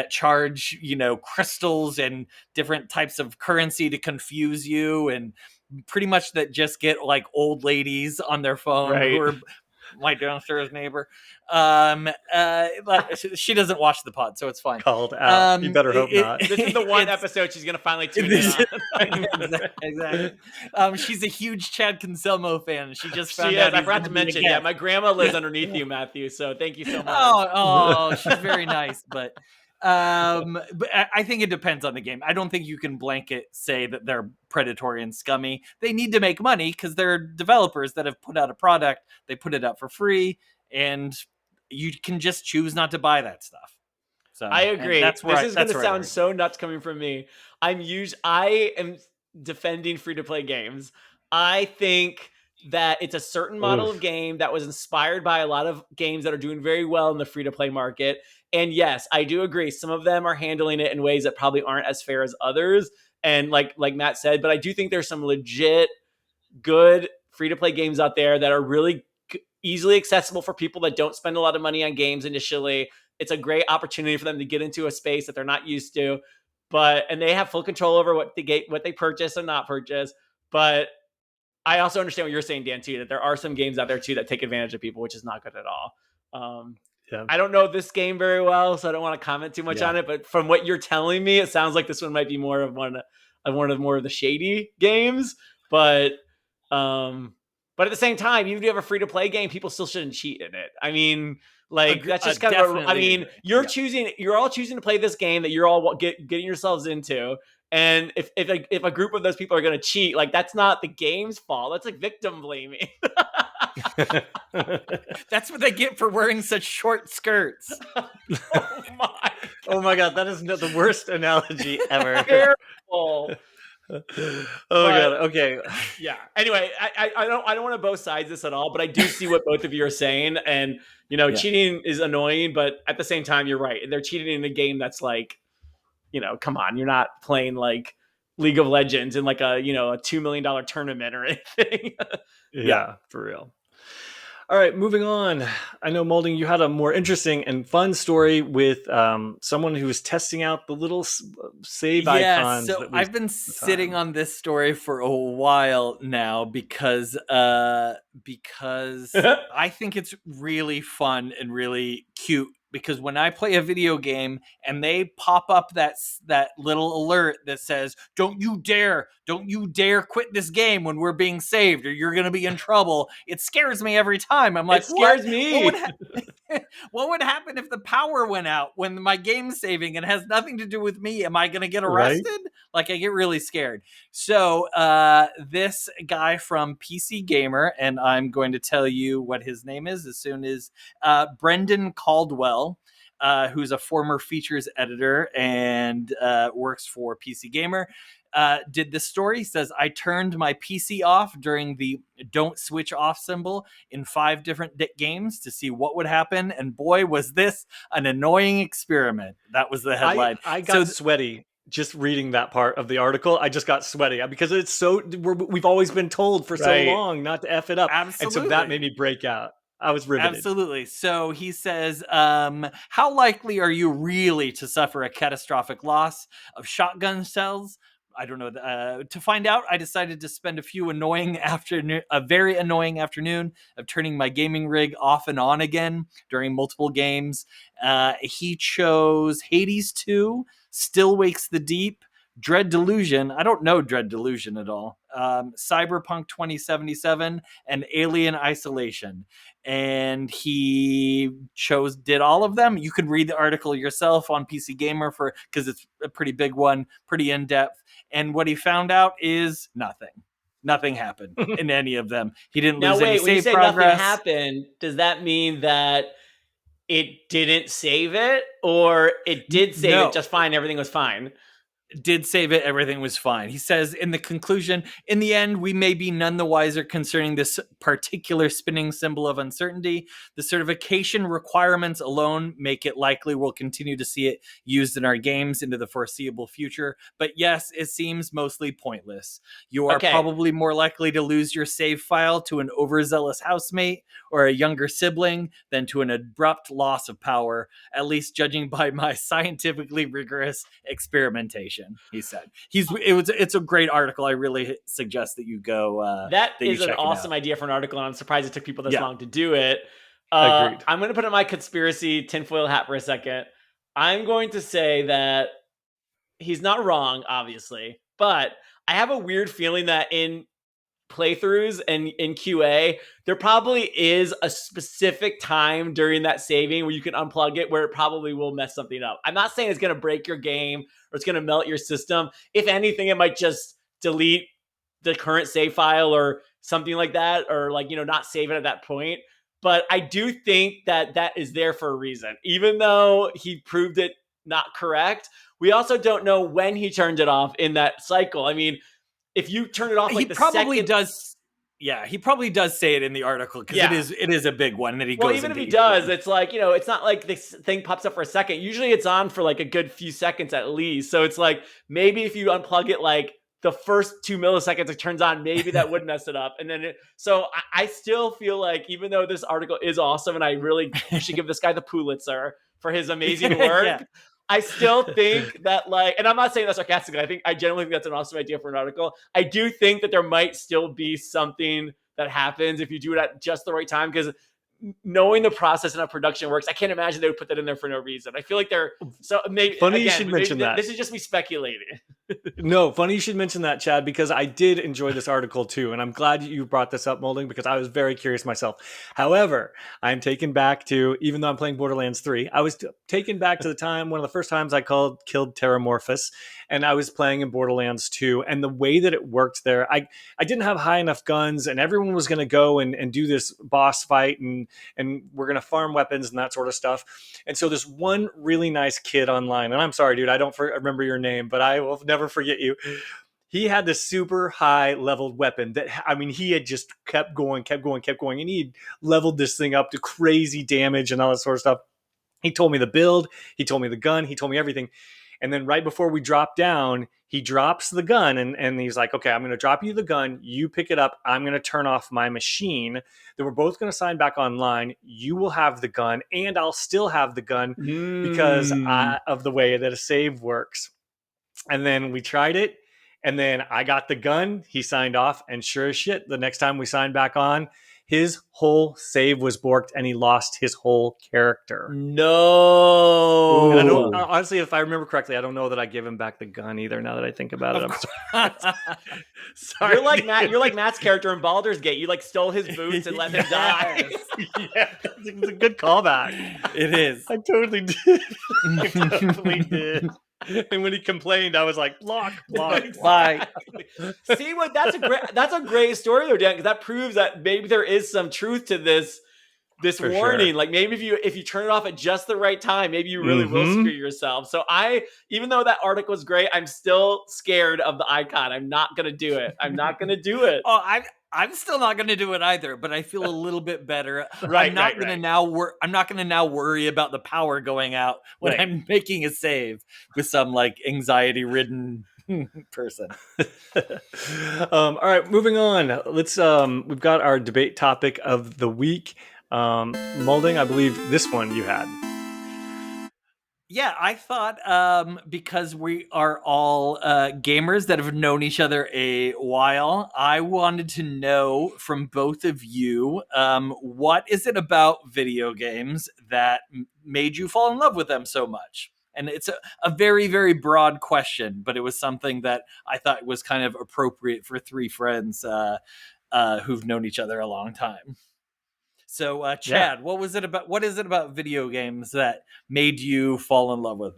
Speaker 2: charge, crystals and different types of currency to confuse you, and pretty much that just get like old ladies on their phone who are my downstairs neighbor. She doesn't watch the pod, so it's fine.
Speaker 1: Called out. You better hope not.
Speaker 3: This is the one episode she's gonna finally tune in on.
Speaker 2: Exactly. She's a huge Chad Conselmo fan. She just found
Speaker 3: out. I forgot to mention. Yeah, my grandma lives underneath you, Matthew. So thank you so much.
Speaker 2: Oh, she's very nice, but I think it depends on the game. I don't think you can blanket say that they're predatory and scummy. They need to make money because they're developers that have put out a product. They put it out for free, and you can just choose not to buy that stuff. So
Speaker 3: I agree. This is going to sound so nuts coming from me. I am defending free to play games. I think that it's a certain model of game that was inspired by a lot of games that are doing very well in the free to play market. And yes, I do agree. Some of them are handling it in ways that probably aren't as fair as others. And like Matt said, but I do think there's some legit good free to play games out there that are really easily accessible for people that don't spend a lot of money on games initially. It's a great opportunity for them to get into a space that they're not used to, and they have full control over what they purchase and not purchase. But I also understand what you're saying, Dan, too, that there are some games out there too that take advantage of people, which is not good at all. I don't know this game very well, so I don't want to comment too much on it. But from what you're telling me, it sounds like this one might be more of one of more of the shady games. But at the same time, even if you have a free to play game, people still shouldn't cheat in it. I mean, like, that's just kind of. You're all choosing to play this game that you're all getting yourselves into. And if a group of those people are going to cheat, like, that's not the game's fault. That's like victim blaming.
Speaker 2: That's what they get for wearing such short skirts.
Speaker 1: Oh my God, that is the worst analogy ever.
Speaker 3: Terrible.
Speaker 1: God. Okay.
Speaker 3: Yeah. Anyway, I don't want to both sides this at all, but I do see what both of you are saying, and cheating is annoying, but at the same time, you're right. They're cheating in a game that's like, come on, you're not playing like League of Legends in like a $2 million tournament or anything.
Speaker 1: Yeah, for real. All right, moving on. I know, Maulding, you had a more interesting and fun story with someone who was testing out the little save icons.
Speaker 2: So I've been sitting on this story for a while now because I think it's really fun and really cute. Because when I play a video game and they pop up that little alert that says, don't you dare quit this game when we're being saved or you're going to be in trouble, it scares me every time. I'm like,
Speaker 3: it scares me.
Speaker 2: What would happen if the power went out when my game's saving and has nothing to do with me? Am I going to get arrested? Right? Like, I get really scared. So this guy from PC Gamer, and I'm going to tell you what his name is as soon as Brendan Caldwell, who's a former features editor and works for PC Gamer, did this story. He says, I turned my PC off during the don't switch off symbol in 5 different games to see what would happen. And boy, was this an annoying experiment. That was the headline.
Speaker 1: I got sweaty just reading that part of the article, I just got sweaty because it's we've always been told for so long not to F it up.
Speaker 2: Absolutely.
Speaker 1: And so that made me break out. I was riveted.
Speaker 2: Absolutely. So he says, how likely are you really to suffer a catastrophic loss of shotgun shells? I don't know. To find out, I decided to spend a very annoying afternoon of turning my gaming rig off and on again during multiple games. He chose Hades 2, Still Wakes the Deep, Dread Delusion. I don't know Dread Delusion at all. Cyberpunk 2077 and Alien Isolation. And he did all of them. You could read the article yourself on PC Gamer because it's a pretty big one, pretty in depth. And what he found out is nothing. Nothing happened in any of them. He didn't lose any
Speaker 3: when you
Speaker 2: save
Speaker 3: say
Speaker 2: progress.
Speaker 3: Nothing happened, does that mean that it didn't save it, or it did save it just fine? Everything was fine.
Speaker 2: Did save it, everything was fine. He says in the conclusion, in the end, we may be none the wiser concerning this particular spinning symbol of uncertainty. The certification requirements alone make it likely we'll continue to see it used in our games into the foreseeable future. But yes, it seems mostly pointless. You are probably more likely to lose your save file to an overzealous housemate or a younger sibling than to an abrupt loss of power, at least judging by my scientifically rigorous experimentation. He said it's a great article. I really suggest that you go.
Speaker 3: That is an awesome idea for an article, and I'm surprised it took people this long to do it.
Speaker 1: Agreed.
Speaker 3: I'm going to put on my conspiracy tinfoil hat for a second. I'm going to say that he's not wrong, obviously, but I have a weird feeling that in playthroughs and in QA, there probably is a specific time during that saving where you can unplug it where it probably will mess something up. I'm not saying it's going to break your game or it's going to melt your system. If anything, it might just delete the current save file or something like that, or not save it at that point. But I do think that is there for a reason. Even though he proved it not correct, we also don't know when he turned it off in that cycle. I mean, if you turn it off
Speaker 2: he probably does. Yeah, he probably does say it in the article because it is a big one that he goes.
Speaker 3: Even if he does, it's like, it's not like this thing pops up for a second. Usually it's on for like a good few seconds at least. So it's like, maybe if you unplug it like the first 2 milliseconds it turns on, maybe that would mess it up. And then I still feel like, even though this article is awesome and I really should give this guy the Pulitzer for his amazing work, I still think that, and I'm not saying that sarcastically. I genuinely think that's an awesome idea for an article. I do think that there might still be something that happens if you do it at just the right time, because knowing the process and how production works, I can't imagine they would put that in there for no reason. I feel like they're maybe
Speaker 1: funny. Again, you should mention that.
Speaker 3: This is just me speculating.
Speaker 1: No, funny you should mention that, Chad, because I did enjoy this article too, and I'm glad you brought this up, Maulding, because I was very curious myself. However, I'm taken back to, even though I'm playing Borderlands 3, I was taken back to the time, one of the first times I killed Terramorphous, and I was playing in Borderlands 2, and the way that it worked there, I didn't have high enough guns, and everyone was going to go and do this boss fight, and we're going to farm weapons and that sort of stuff. And so this one really nice kid online, and I'm sorry, dude, I don't remember your name, but I will never forget you. He had this super high leveled weapon that, he had just kept going, and he leveled this thing up to crazy damage and all that sort of stuff. He told me the build, he told me the gun, he told me everything. And then right before we drop down, he drops the gun and he's like, okay, I'm going to drop you the gun. You pick it up. I'm going to turn off my machine. Then we're both going to sign back online. You will have the gun and I'll still have the gun because of the way that a save works. And then we tried it. And then I got the gun. He signed off. And sure as shit, the next time we signed back on, his whole save was borked and he lost his whole character.
Speaker 3: No.
Speaker 1: And honestly, if I remember correctly, I don't know that I gave him back the gun either, now that I think about it.
Speaker 3: Sorry. You're like Matt's character in Baldur's Gate. You stole his boots and let him die.
Speaker 1: Yeah, it's a good callback.
Speaker 2: It is.
Speaker 1: I totally did. I definitely did. And when he complained, I was like, block.
Speaker 3: See what? That's a great story though, Dan, because that proves that maybe there is some truth to this for warning. Sure. Like maybe if you turn it off at just the right time, maybe you really will screw yourself. So even though that article was great, I'm still scared of the icon. I'm not gonna do it.
Speaker 2: Oh, I'm still not going to do it either, but I feel a little bit better.
Speaker 3: Right,
Speaker 2: I'm not
Speaker 3: right,
Speaker 2: going to
Speaker 3: right.
Speaker 2: now I'm not going to now worry about the power going out when
Speaker 3: Right.
Speaker 2: I'm making a save with some like anxiety-ridden person.
Speaker 1: All right, moving on. Let's we've got our debate topic of the week. Molding, I believe this one you had.
Speaker 2: Yeah, I thought because we are all gamers that have known each other a while, I wanted to know from both of you what is it about video games that made you fall in love with them so much? And it's a very, very broad question, but it was something that I thought was kind of appropriate for three friends who've known each other a long time. So,
Speaker 1: Yeah.
Speaker 2: Chad, what was it about? What is it about video games that made you fall in love with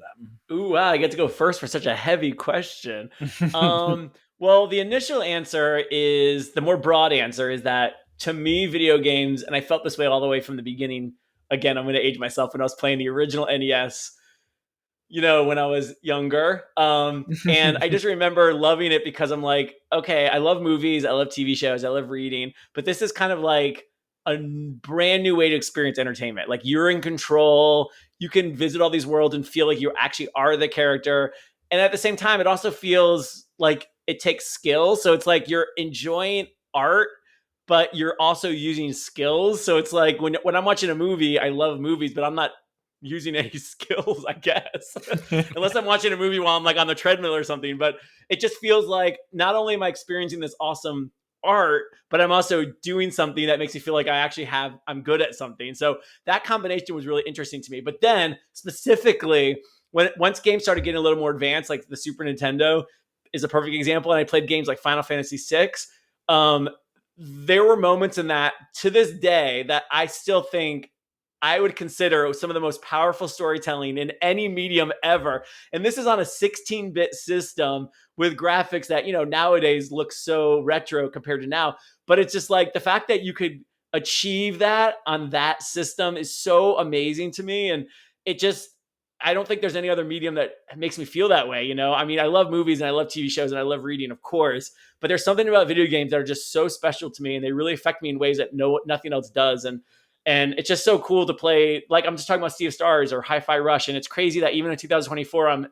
Speaker 3: Ooh, wow, I get to go first for such a heavy question.
Speaker 2: them?
Speaker 3: Well, the initial answer is the more broad answer is that to me, video games, and I felt this way all the way from the beginning. Again, I'm going to age myself when I was playing the original NES, when I was younger. And I just remember loving it because I'm like, okay, I love movies, I love TV shows, I love reading, but this is kind of like a brand new way to experience entertainment. Like you're in control, you can visit all these worlds and feel like you actually are the character. And at the same time, it also feels like it takes skill. So it's like you're enjoying art, but you're also using skills. So it's like when I'm watching a movie, I love movies, but I'm not using any skills, I guess. Unless I'm watching a movie while I'm like on the treadmill or something. But it just feels like not only am I experiencing this awesome art, but I'm also doing something that makes me feel like I'm good at something. So that combination was really interesting to me. But then specifically, once games started getting a little more advanced, like the Super Nintendo is a perfect example, and I played games like Final Fantasy VI. There were moments in that to this day that I still think I would consider some of the most powerful storytelling in any medium ever. And this is on a 16-bit system with graphics that, nowadays look so retro compared to now. But it's just like the fact that you could achieve that on that system is so amazing to me. And I don't think there's any other medium that makes me feel that way. I mean, I love movies and I love TV shows and I love reading, of course, but there's something about video games that are just so special to me and they really affect me in ways that nothing else does. And it's just so cool to play. Like I'm just talking about Sea of Stars or Hi-Fi Rush, and it's crazy that even in 2024,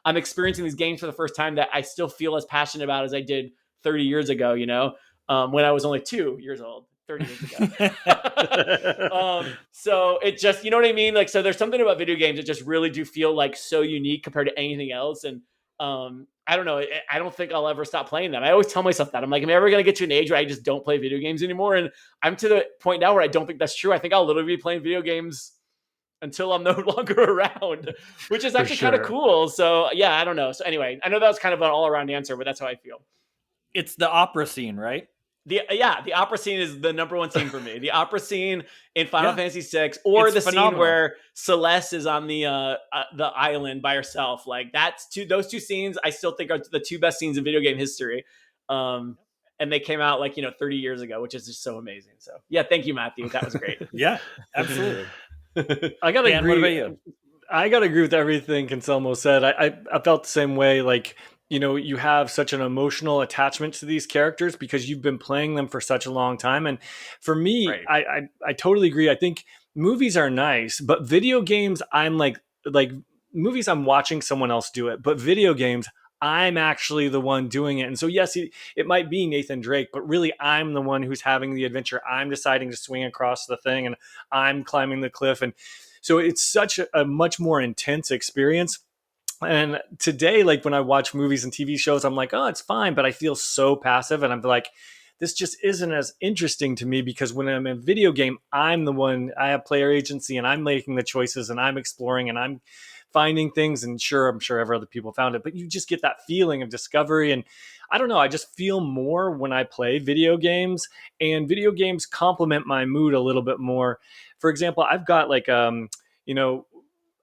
Speaker 3: I'm experiencing these games for the first time that I still feel as passionate about as I did 30 years ago. When I was only 2 years old, 30 years ago. So it just, you know what I mean? Like, so there's something about video games that just really do feel like so unique compared to anything else. And I don't know. I don't think I'll ever stop playing them. I always tell myself that. I'm like, am I ever going to get to an age where I just don't play video games anymore? And I'm to the point now where I don't think that's true. I think I'll literally be playing video games until I'm no longer around, which is actually kind of cool. So yeah, I don't know. So anyway, I know that was kind of an all around answer, but that's how I feel.
Speaker 2: It's the opera scene, right?
Speaker 3: The opera scene is the number one scene for me. The opera scene in Final Fantasy VI, or it's the phenomenal scene where Celeste is on the island by herself. Like those two scenes, I still think are the two best scenes in video game history. And they came out 30 years ago, which is just so amazing. So yeah, thank you, Matthew. That was great.
Speaker 2: Yeah, absolutely.
Speaker 1: I gotta
Speaker 2: Dan,
Speaker 1: agree.
Speaker 2: what about you?
Speaker 1: I gotta agree with everything Conselmo said. I felt the same way. Like, you have such an emotional attachment to these characters because you've been playing them for such a long time. And for me, right. I totally agree. I think movies are nice, but video games, I'm like movies, I'm watching someone else do it, but video games, I'm actually the one doing it. And so, yes, it might be Nathan Drake, but really I'm the one who's having the adventure. I'm deciding to swing across the thing and I'm climbing the cliff. And so it's such a much more intense experience. And today, like when I watch movies and TV shows, I'm like, oh, it's fine, but I feel so passive. And I'm like, this just isn't as interesting to me because when I'm in a video game, I'm the one, I have player agency and I'm making the choices and I'm exploring and I'm finding things. And sure, I'm sure every other people found it, but you just get that feeling of discovery. And I don't know, I just feel more when I play video games, and video games complement my mood a little bit more. For example, I've got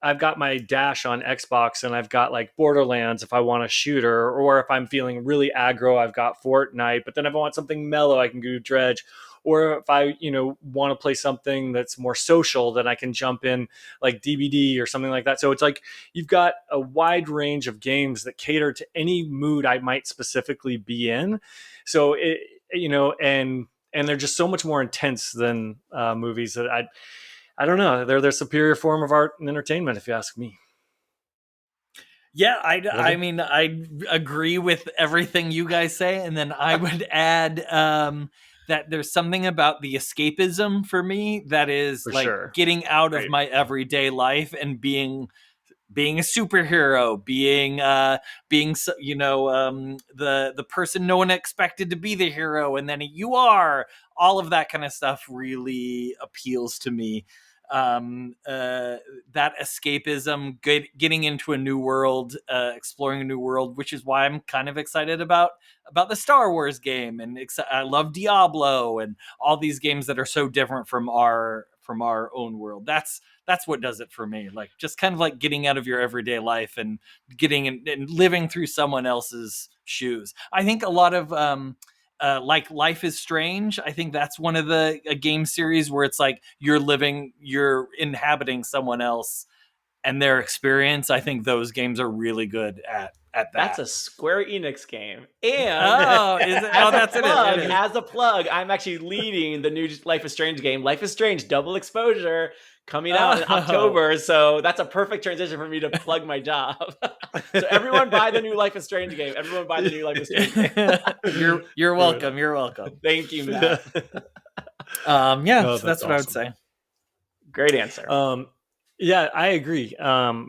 Speaker 1: I've got my Dash on Xbox and I've got like Borderlands if I want a shooter, or if I'm feeling really aggro, I've got Fortnite, but then if I want something mellow, I can do Dredge. Or if I, want to play something that's more social, then I can jump in like DBD or something like that. So it's like you've got a wide range of games that cater to any mood I might specifically be in. So and they're just so much more intense than movies that I don't know. They're their superior form of art and entertainment, if you ask me.
Speaker 2: Yeah, I mean, I agree with everything you guys say, and then I would add that there's something about the escapism for me that is
Speaker 1: For
Speaker 2: like
Speaker 1: sure.
Speaker 2: getting out
Speaker 1: Right.
Speaker 2: of my everyday life and being a superhero, being the person no one expected to be the hero, and then you are. All of that kind of stuff really appeals to me. That escapism, getting into a new world, exploring a new world, which is why I'm kind of excited about the Star Wars game, and I love Diablo and all these games that are so different from our own world. That's what does it for me. Like just kind of like getting out of your everyday life and getting and living through someone else's shoes. I think a lot of like Life is Strange. I think that's one of the a game series where it's like you're inhabiting someone else and their experience. I think those games are really good at that.
Speaker 3: That's a Square Enix game. And
Speaker 2: is it?
Speaker 3: as a plug, I'm actually leading the new Life is Strange game, Life is Strange Double Exposure, coming out in October. So that's a perfect transition for me to plug my job. So everyone buy the new Life is Strange game. Everyone buy the new Life is Strange game.
Speaker 2: You're welcome. You're welcome.
Speaker 3: Thank you, Matt.
Speaker 2: That's what I would say.
Speaker 3: Great answer.
Speaker 1: Yeah, I agree.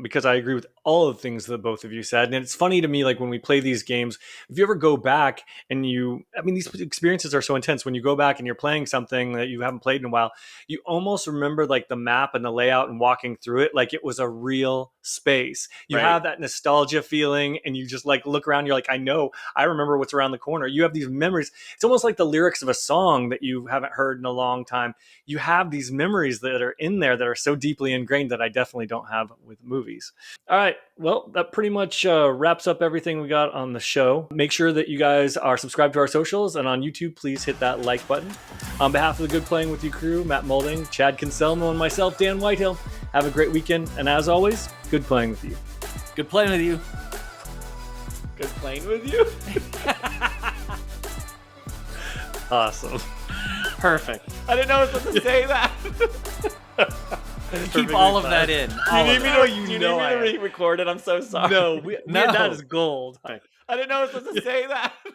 Speaker 1: Because I agree with all of the things that both of you said. And it's funny to me, like when we play these games, if you ever go back and these experiences are so intense. When you go back and you're playing something that you haven't played in a while, you almost remember like the map and the layout and walking through it like it was a real space. You have that nostalgia feeling, and you just like look around, you're like, I remember what's around the corner. You have these memories. It's almost like the lyrics of a song that you haven't heard in a long time. You have these memories that are in there that are so deeply ingrained that I definitely don't have with movies. All right. Well, that pretty much wraps up everything we got on the show. Make sure that you guys are subscribed to our socials, and on YouTube, please hit that like button. On behalf of the Good Playing With You crew, Matt Maulding, Chad Kinselmo, and myself, Dan Whitehill, have a great weekend. And as always, good playing with you.
Speaker 2: Good playing with you.
Speaker 3: Good playing with you.
Speaker 1: Awesome.
Speaker 2: Perfect.
Speaker 3: I didn't know I was supposed to say that.
Speaker 2: Keep all of that in.
Speaker 3: You need me to re-record it? I'm so sorry.
Speaker 1: No, that is gold.
Speaker 3: I didn't know I was supposed to say that.